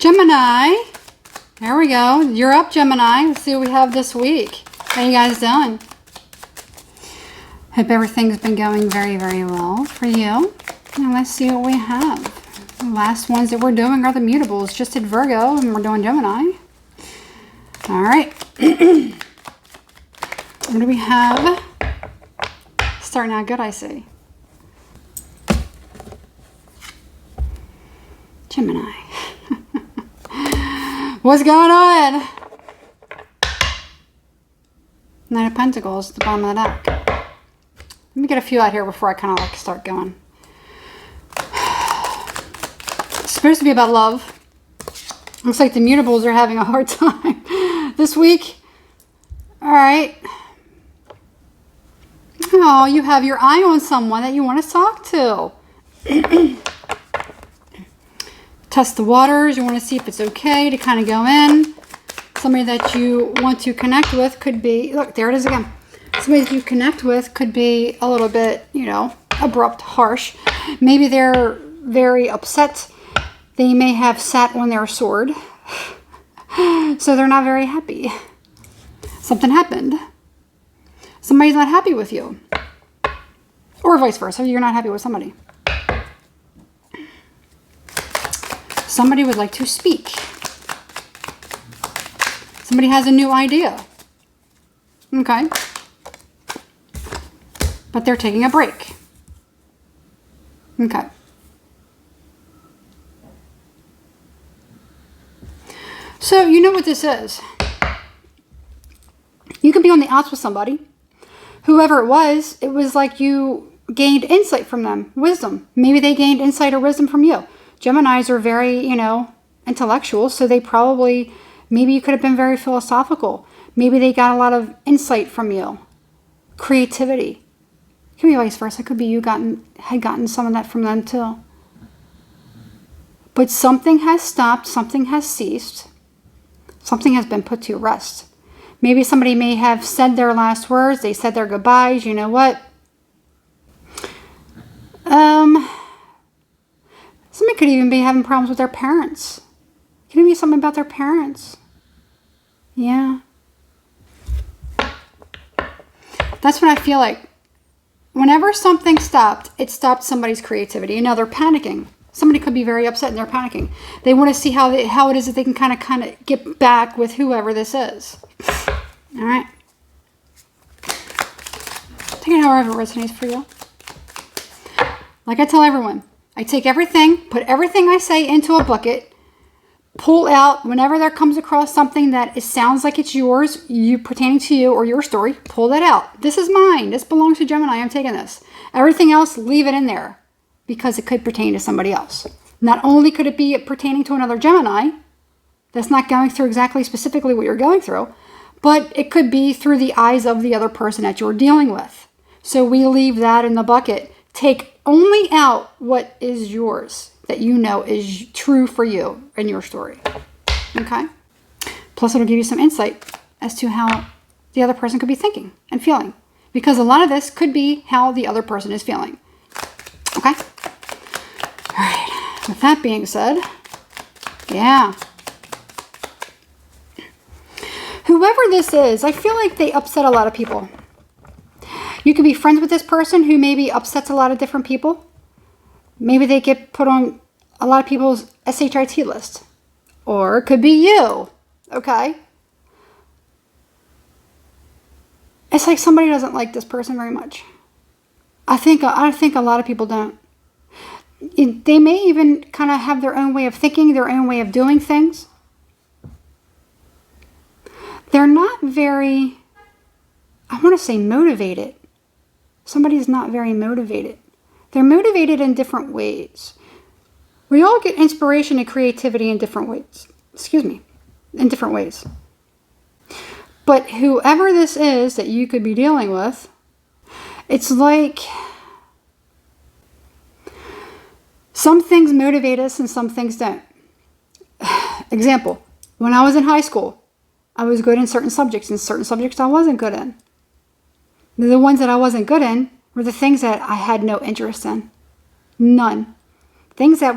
Gemini. There we go. You're up, Gemini. Let's see what we have this week. How you guys doing? Hope everything's been going very, very well for you. Now let's see what we have. The last ones that we're doing are the mutables. Just did Virgo and we're doing Gemini. All right. What do we have? Starting out good, I see. Gemini. What's going on? Knight of Pentacles at the bottom of the deck. Let me get a few out here before I kind of like start going. It's supposed to be about love. Looks like the mutables are having a hard time this week. All right. Oh, you have your eye on someone that you want to talk to. Test the waters. You want to see if it's okay to kind of go in. Somebody that you want to connect with could be, look, there it is again. Somebody that you connect with could be a little bit, you know, abrupt, harsh. Maybe they're very upset. They may have sat on their sword. So they're not very happy. Something happened. Somebody's not happy with you. Or vice versa. You're not happy with somebody. Somebody would like to speak. Somebody has a new idea. Okay. But they're taking a break. Okay. So, you know what this is. You could be on the outs with somebody. Whoever it was like you gained insight from them. Wisdom. Maybe they gained insight or wisdom from you. Geminis are very, you know, intellectual. So they probably, maybe you could have been very philosophical. Maybe they got a lot of insight from you. Creativity. It could be vice versa. It could be you had gotten some of that from them too. But something has stopped. Something has ceased. Something has been put to rest. Maybe somebody may have said their last words. They said their goodbyes. You know what? Somebody could even be having problems with their parents. Could it be something about their parents? Yeah. That's what I feel like. Whenever something stopped, it stopped somebody's creativity. And now they're panicking. Somebody could be very upset and they're panicking. They want to see how it is that they can kind of get back with whoever this is. All right. Take it however it resonates for you. Like I tell everyone, I take everything, put everything I say into a bucket, pull out whenever there comes across something that sounds like it's yours, pertaining to you or your story, pull that out. This is mine. This belongs to Gemini. I'm taking this. Everything else, leave it in there because it could pertain to somebody else. Not only could it be pertaining to another Gemini that's not going through exactly specifically what you're going through, but it could be through the eyes of the other person that you're dealing with. So we leave that in the bucket. Take only out what is yours that you know is true for you and your story. Okay? Plus it'll give you some insight as to how the other person could be thinking and feeling. Because a lot of this could be how the other person is feeling. Okay? All right. With that being said, yeah. Whoever this is, I feel like they upset a lot of people. You could be friends with this person who maybe upsets a lot of different people. Maybe they get put on a lot of people's SHIT list. Or it could be you. Okay? It's like somebody doesn't like this person very much. I think a lot of people don't. They may even kind of have their own way of thinking, their own way of doing things. They're not very, I want to say motivated. Somebody's not very motivated. They're motivated in different ways. We all get inspiration and creativity in different ways. In different ways. But whoever this is that you could be dealing with, it's like some things motivate us and some things don't. Example, when I was in high school, I was good in certain subjects and certain subjects I wasn't good in. The ones that I wasn't good in were the things that I had no interest in. None. Things that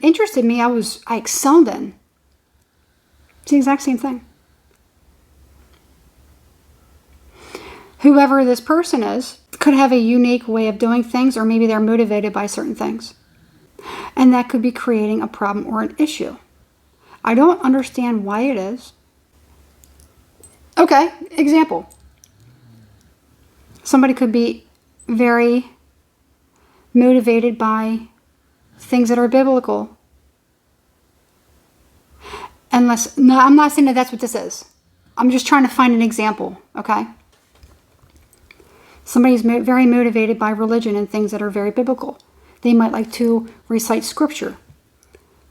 interested me, I excelled in. It's the exact same thing. Whoever this person is could have a unique way of doing things, or maybe they're motivated by certain things. And that could be creating a problem or an issue. I don't understand why it is. Okay, example. Somebody could be very motivated by things that are biblical. No, I'm not saying that that's what this is. I'm just trying to find an example, okay? Somebody's very motivated by religion and things that are very biblical. They might like to recite scripture,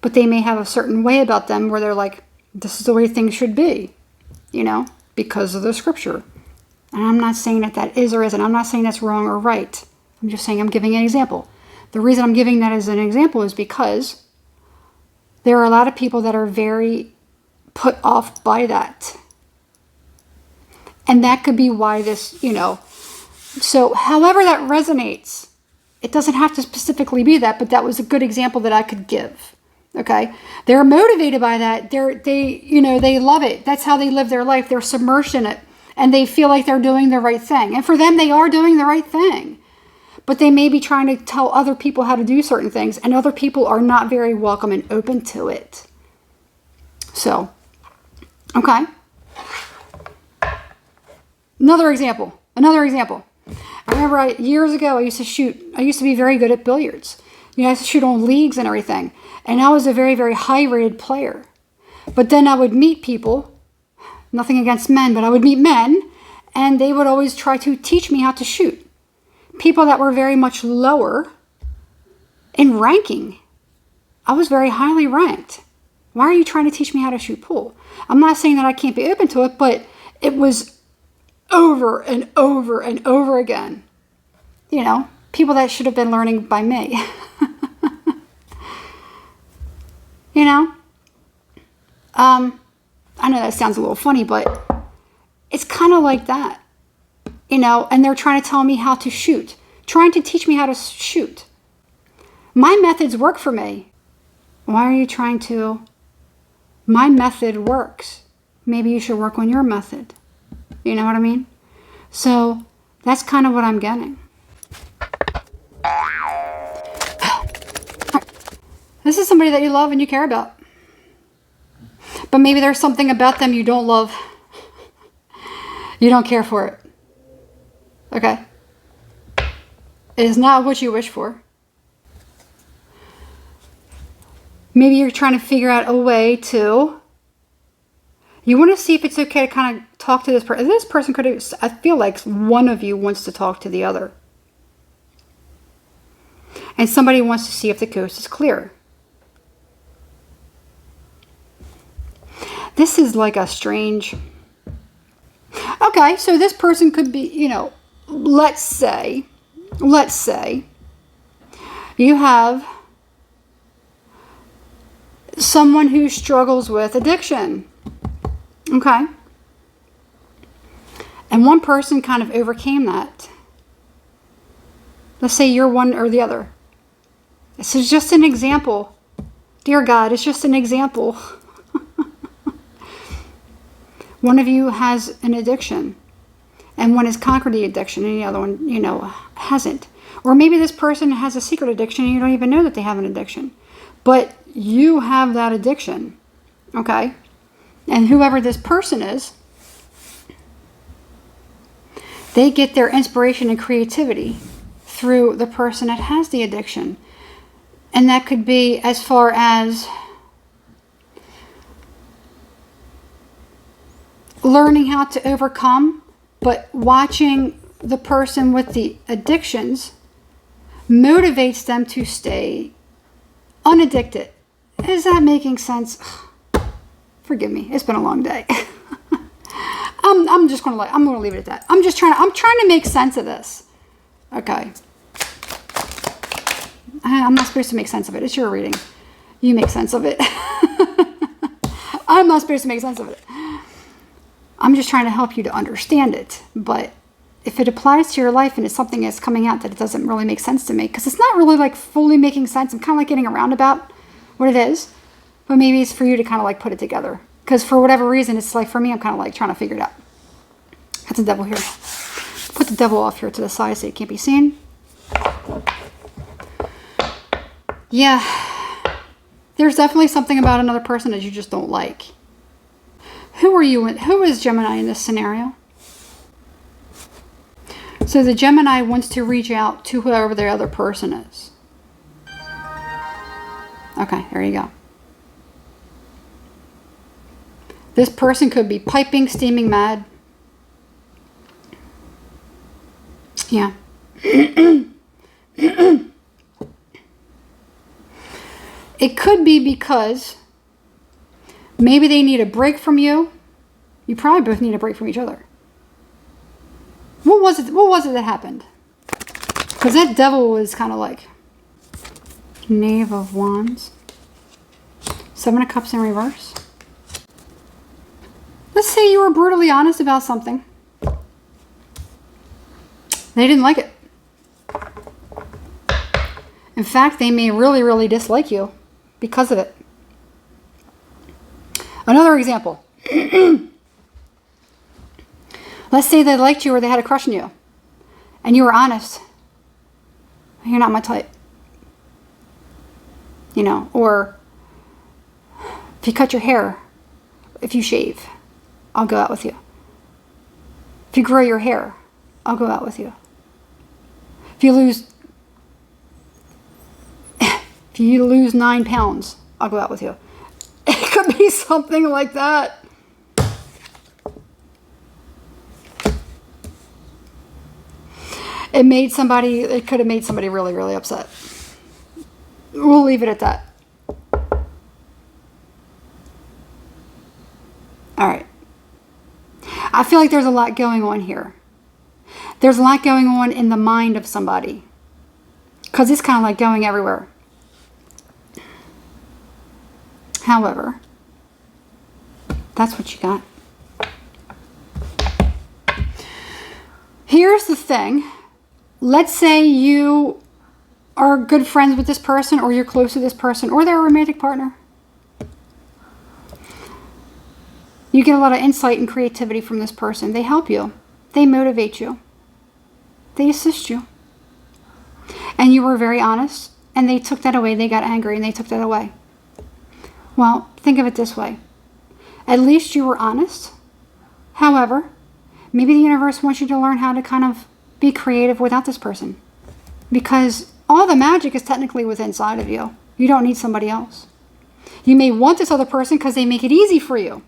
but they may have a certain way about them where they're like, this is the way things should be, because of the scripture. And I'm not saying that that is or isn't. I'm not saying that's wrong or right. I'm just saying I'm giving an example. The reason I'm giving that as an example is because there are a lot of people that are very put off by that. And that could be why this, So however that resonates, it doesn't have to specifically be that, but that was a good example that I could give. Okay? They're motivated by that. They love it. That's how they live their life. They're submerged in it. And they feel like they're doing the right thing. And for them, they are doing the right thing. But they may be trying to tell other people how to do certain things, and other people are not very welcome and open to it. So, okay. Another example. I remember years ago, I used to be very good at billiards. I used to shoot on leagues and everything. And I was a very, very high-rated player. But then I would meet people, nothing against men, but I would meet men, and they would always try to teach me how to shoot. People that were very much lower in ranking. I was very highly ranked. Why are you trying to teach me how to shoot pool? I'm not saying that I can't be open to it, but it was over and over and over again. People that should have been learning by me. I know that sounds a little funny, but it's kind of like that. And they're trying to tell me how to shoot, trying to teach me how to shoot. My methods work for me. Why are you trying to? My method works. Maybe you should work on your method. You know what I mean? So that's kind of what I'm getting. This is somebody that you love and you care about. But maybe there's something about them you don't love. You don't care for it. Okay? It is not what you wish for. Maybe you're trying to figure out a way to... You want to see if it's okay to kind of talk to this person. This person could have... I feel like one of you wants to talk to the other. And somebody wants to see if the coast is clear. This is like a strange... Okay, so this person could be, let's say you have someone who struggles with addiction. Okay. And one person kind of overcame that. Let's say you're one or the other. This is just an example. Dear God, it's just an example. One of you has an addiction, and one has conquered the addiction, and the other one, hasn't. Or maybe this person has a secret addiction, and you don't even know that they have an addiction. But you have that addiction, okay? And whoever this person is, they get their inspiration and creativity through the person that has the addiction. And that could be as far as learning how to overcome, but watching the person with the addictions motivates them to stay unaddicted. Is that making sense? Forgive me. It's been a long day. I'm just gonna I'm gonna leave it at that. I'm trying to make sense of this. Okay. I'm not supposed to make sense of it. It's your reading. You make sense of it. I'm not supposed to make sense of it. I'm just trying to help you to understand it. But if it applies to your life and it's something that's coming out that it doesn't really make sense to me, because it's not really like fully making sense. I'm kind of like getting around about what it is. But maybe it's for you to kind of like put it together. Because for whatever reason, it's like, for me, I'm kind of like trying to figure it out. That's the devil here. Put the devil off here to the side so it can't be seen. Yeah. There's definitely something about another person that you just don't like. Who are you? Who is Gemini in this scenario? So the Gemini wants to reach out to whoever the other person is. Okay, there you go. This person could be piping, steaming mad. Yeah. It could be because maybe they need a break from you. You probably both need a break from each other. What was it? What was it that happened? Because that devil was kind of like Knave of Wands, Seven of Cups in reverse. Let's say you were brutally honest about something. They didn't like it. In fact, they may really, really dislike you because of it. Another example. Let's say they liked you or they had a crush on you. And you were honest. You're not my type. You know, or if you cut your hair, if you shave, I'll go out with you. If you grow your hair, I'll go out with you. If you lose 9 pounds, I'll go out with you. It could be something like that. It could have made somebody really, really upset. We'll leave it at that. All right. I feel like there's a lot going on here. There's a lot going on in the mind of somebody. Because it's kind of like going everywhere. However, that's what you got. Here's the thing. Let's say you are good friends with this person, or you're close to this person, or they're a romantic partner. You get a lot of insight and creativity from this person. They help you. They motivate you. They assist you. And you were very honest, and they took that away. They got angry, and they took that away. Well, think of it this way. At least you were honest. However, maybe the universe wants you to learn how to kind of be creative without this person. Because all the magic is technically within inside of you. You don't need somebody else. You may want this other person because they make it easy for you.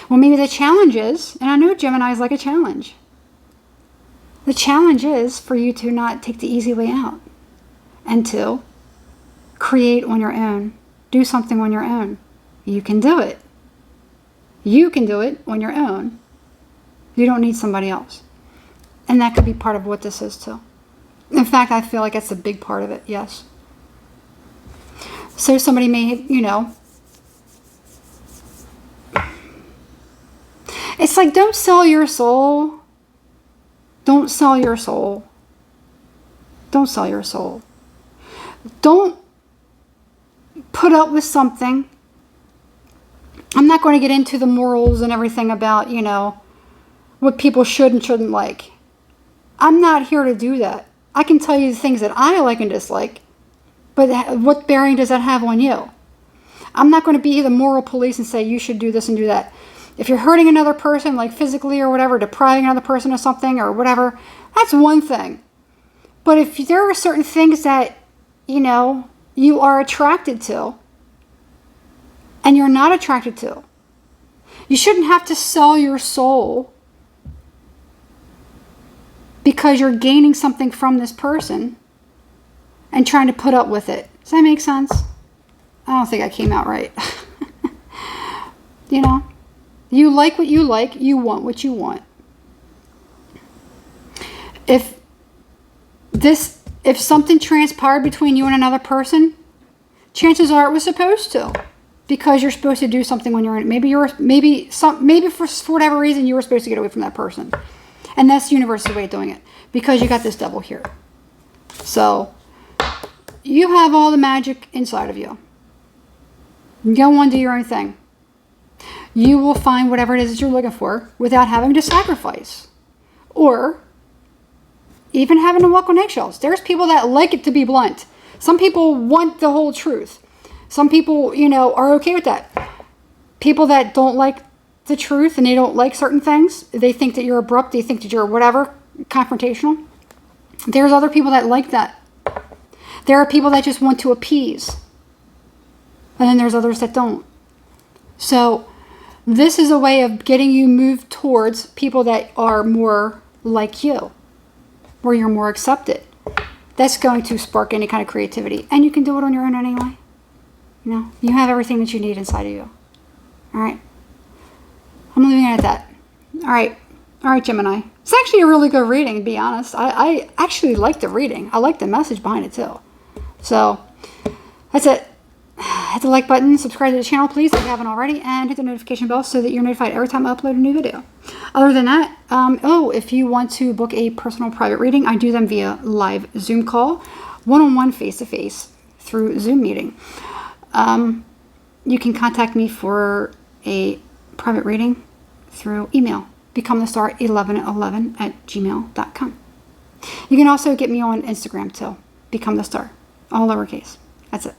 Well, maybe the challenge is, and I know Gemini is like a challenge. The challenge is for you to not take the easy way out and to create on your own. Do something on your own. You can do it. You can do it on your own. You don't need somebody else. And that could be part of what this is too. In fact, I feel like it's a big part of it, yes. So somebody may, you know, it's like, don't sell your soul. Don't sell your soul. Don't sell your soul. Don't put up with something. I'm not going to get into the morals and everything about, you know, what people should and shouldn't like. I'm not here to do that. I can tell you the things that I like and dislike, but what bearing does that have on you? I'm not going to be the moral police and say you should do this and do that. If you're hurting another person, like physically or whatever, depriving another person of something or whatever, that's one thing. But if there are certain things that, you know, you are attracted to and you're not attracted to, you shouldn't have to sell your soul because you're gaining something from this person and trying to put up with it. Does that make sense? I don't think I came out right. You know, you like what you like, you want what you want. If something transpired between you and another person, chances are it was supposed to, because you're supposed to do something when you're in it. Maybe for whatever reason you were supposed to get away from that person. And that's the universe's way of doing it, because you got this devil here. So you have all the magic inside of you. Go on, do your own thing. you will find whatever it is that you're looking for without having to sacrifice or even having to walk on eggshells. There's people that like it to be blunt. Some people want the whole truth. Some people, you know, are okay with that. People that don't like the truth and they don't like certain things, they think that you're abrupt, they think that you're whatever, confrontational. There's other people that like that. There are people that just want to appease. And then there's others that don't. So this is a way of getting you moved towards people that are more like you, where you're more accepted. That's going to spark any kind of creativity. And you can do it on your own anyway. You know, you have everything that you need inside of you. All right. I'm leaving it at that. All right. All right, Gemini. It's actually a really good reading, to be honest. I actually like the reading. I like the message behind it, too. So, that's it. Hit the like button, subscribe to the channel, please, if you haven't already, and hit the notification bell so that you're notified every time I upload a new video. Other than that, if you want to book a personal private reading, I do them via live Zoom call, one-on-one, face-to-face, through Zoom meeting. You can contact me for a private reading through email, becomethestar1111@gmail.com. You can also get me on Instagram too, Become the Star, all lowercase. That's it.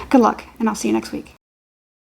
Good luck, and I'll see you next week.